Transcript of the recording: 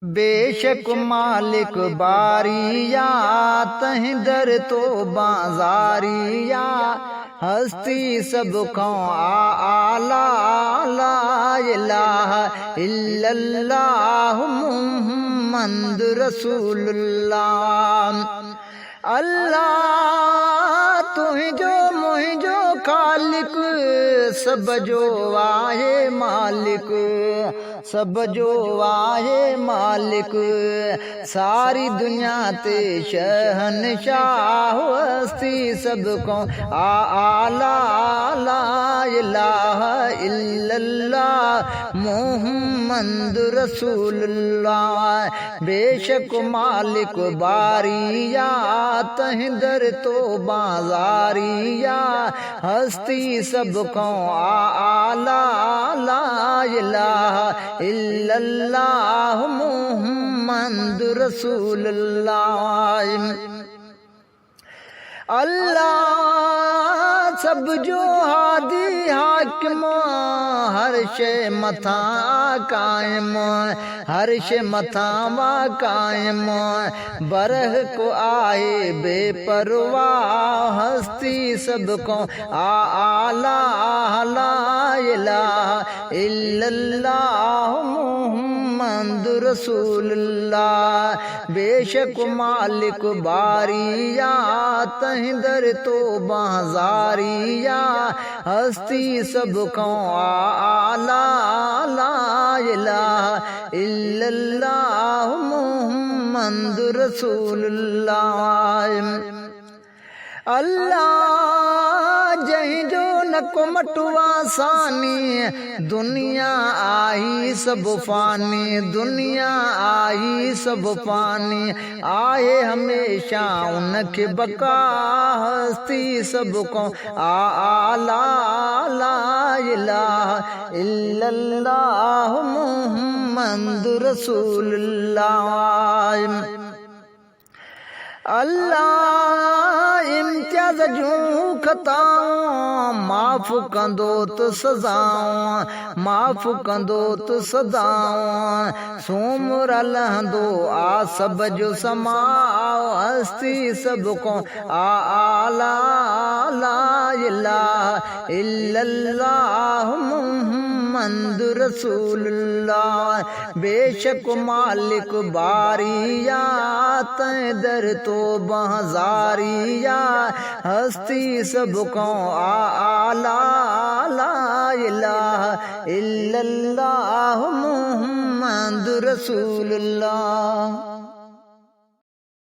बेशक मालिक बारिया तह दर तो बाजारिया हस्ती सब को आला ला इलाहा इल्लल्लाहु मुहम्मद रसूलुल्लाह। अल्लाह तुझो मुझो खालिक सब जो आहे मालिक सब जो आहे मालिक सारी दुनिया ते शहनशाह हस्ती सबको आला ला इलाहा इल्लल्लाह मुहम्मद रसूलुल्लाह। बेशक मालिक बारिया तह दर तो बाजारिया हस्ती सबको आला ला इलाहा इल्लल्लाह मुहम्मद रसूलुल्लाह। अल्लाह सब जो हादी हाकिम हर शे मथा कायम हर शे मथा वा कायम बरह को आए बेपरवाह हस्ती सबको आला ला इलाहा इल्लल्लाह मुहम्मद रसूलुल्लाह। बेशक मालिक बारिया तह दर तो बाजारिया हस्ती सबको आला ला इलाहा इल्लल्लाह मुहम्मद रसूलुल्लाह। अल्लाह जहीं जो नको मटुआ सानी दुनिया आई सब फानी दुनिया आई सब फानी आए हमेशा उनके बका हस्ती सबको आला ला इलाहा इल्लल्लाह मुहम्मद रसूलुल्लाह। अल्लाह इम्तियाज जूं खताऊं माफ़ कंदो तो सजाऊं माफ़ कंदो तो सदाऊं सूमर लहंदो आ सब जो समाओ हस्ती सबको आला ला इलाहा इल्लल्लाह मुहम्मद रसूलुल्लाह। बेशक मालिक बारिया तय दर तो बाजारिया हस्ती सबको आला ला इलाहा इल्लल्लाह मुहम्मद रसूलुल्लाह।